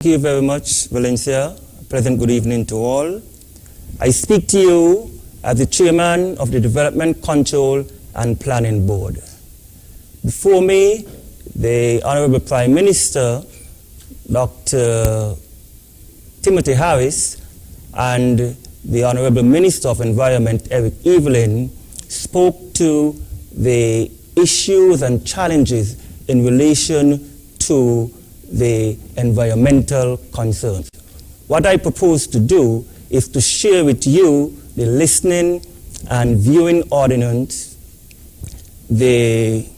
Thank you very much, Valencia. Pleasant good evening to all. I speak to you as the Chairman of the Development Control and Planning Board. Before me, the Honorable Prime Minister, Dr. Timothy Harris, and the Honorable Minister of Environment, Eric Evelyn, spoke to the issues and challenges in relation to the environmental concerns. What I propose to do is to share with you, the listening and viewing audience, the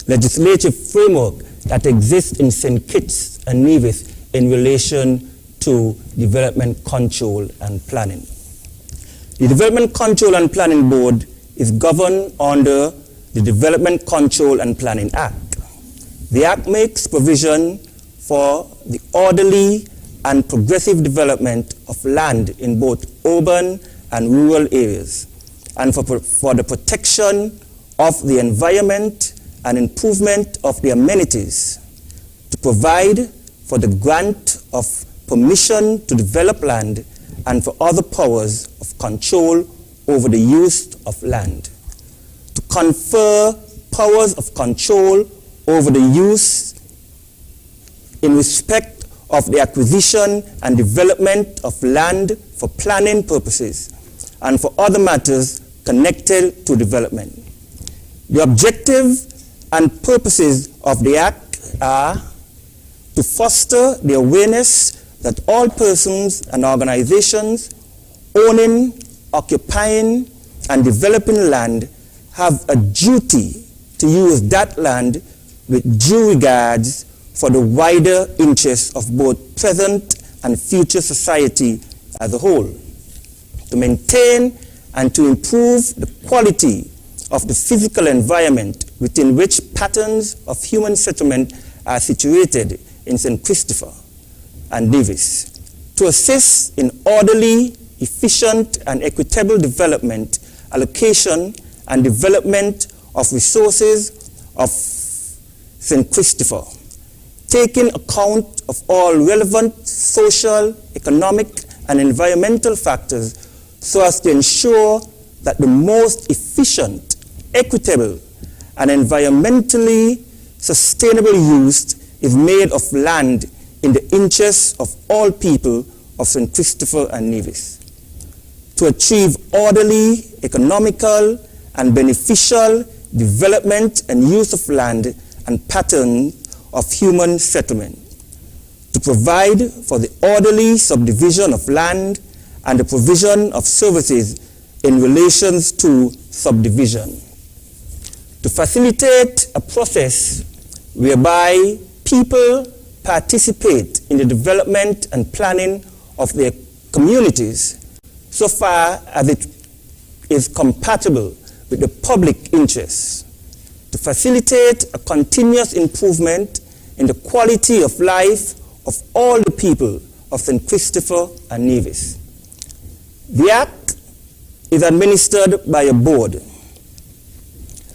legislative framework that exists in St. Kitts and Nevis in relation to development control and planning. The Development Control and Planning Board is governed under the Development Control and Planning Act. The Act makes provision for the orderly and progressive development of land in both urban and rural areas, and for the protection of the environment and improvement of the amenities, to provide for the grant of permission to develop land and for other powers of control over the use of land, to confer powers of control over the use in respect of the acquisition and development of land for planning purposes and for other matters connected to development. The objective and purposes of the Act are to foster the awareness that all persons and organizations owning, occupying, and developing land have a duty to use that land with due regards for the wider interests of both present and future society as a whole, to maintain and to improve the quality of the physical environment within which patterns of human settlement are situated in St. Christopher and Nevis, to assist in orderly, efficient, and equitable development, allocation, and development of resources of St. Christopher, taking account of all relevant social, economic, and environmental factors so as to ensure that the most efficient, equitable, and environmentally sustainable use is made of land in the interests of all people of St. Christopher and Nevis, to achieve orderly, economical, and beneficial development and use of land and patterns of human settlement, to provide for the orderly subdivision of land and the provision of services in relation to subdivision, to facilitate a process whereby people participate in the development and planning of their communities so far as it is compatible with the public interest, to facilitate a continuous improvement in the quality of life of all the people of St. Christopher and Nevis. The Act is administered by a board,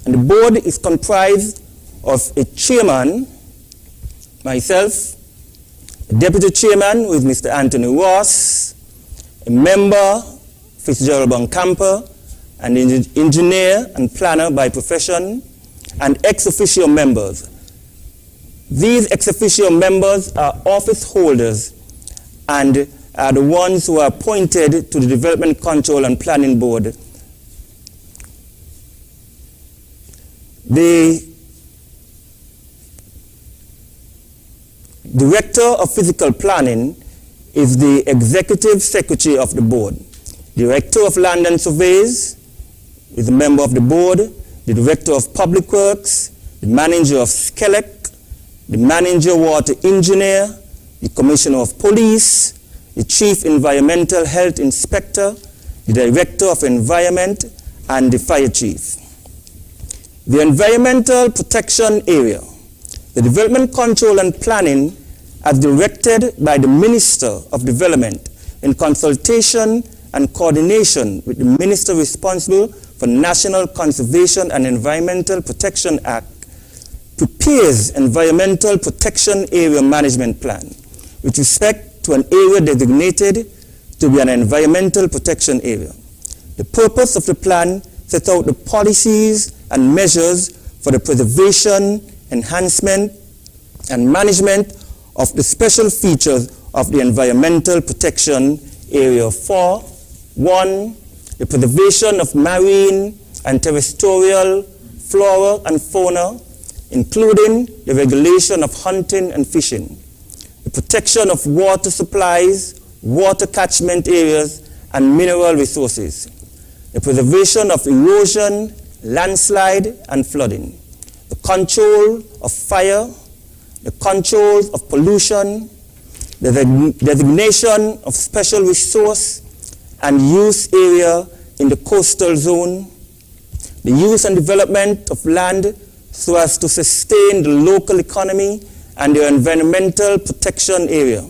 and the board is comprised of a chairman, myself, a deputy chairman who is Mr. Anthony Ross, a member, Fitzgerald Boncamper, an engineer and planner by profession, and ex officio members. These ex officio members are office holders and are the ones who are appointed to the Development Control and Planning Board. The Director of Physical Planning is the Executive Secretary of the Board. Director of Land and Surveys is a member of the board. The Director of Public Works, the Manager of SCELEC, the Manager Water Engineer, the Commissioner of Police, the Chief Environmental Health Inspector, the Director of Environment, and the Fire Chief. The Environmental Protection Area. The Development Control and Planning, as directed by the Minister of Development in consultation and coordination with the Minister responsible for National Conservation and Environmental Protection Act, prepares environmental protection area management plan with respect to an area designated to be an environmental protection area. The purpose of the plan sets out the policies and measures for the preservation, enhancement, and management of the special features of the environmental protection area for 1. The preservation of marine and terrestrial flora and fauna, including the regulation of hunting and fishing, the protection of water supplies, water catchment areas, and mineral resources, the preservation of erosion, landslide, and flooding, the control of fire, the control of pollution, the designation of special resource and use area in the coastal zone, the use and development of land so as to sustain the local economy and the environmental protection area,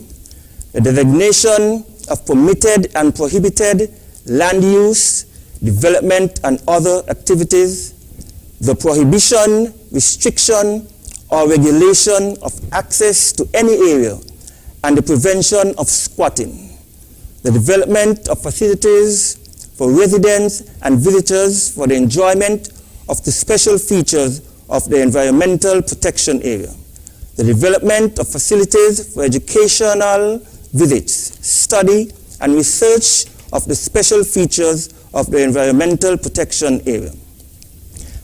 the designation of permitted and prohibited land use, development and other activities, the prohibition, restriction, or regulation of access to any area, and the prevention of squatting, the development of facilities for residents and visitors for the enjoyment of the special features of the environmental protection area, the development of facilities for educational visits, study, and research of the special features of the environmental protection area.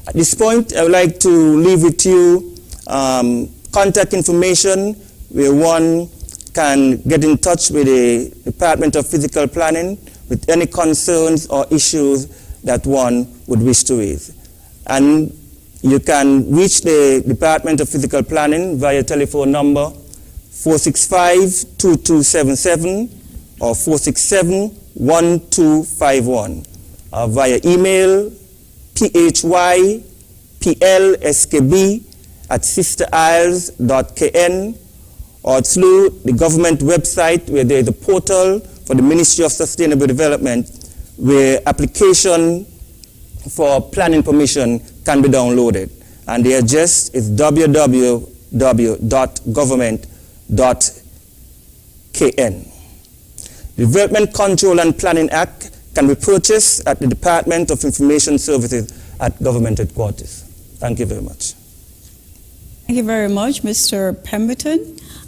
At this point, I would like to leave with you contact information where one can get in touch with the Department of Physical Planning with any concerns or issues that one would wish to raise. And you can reach the Department of Physical Planning via telephone number 465-2277 or 467-1251, or via email phyplskb@sisterisles.kn, or through the government website where there is a portal for the Ministry of Sustainable Development where application for planning permission can be downloaded. And the address is www.government.kn. The Development Control and Planning Act can be purchased at the Department of Information Services at Government Headquarters. Thank you very much. Thank you very much, Mr. Pemberton.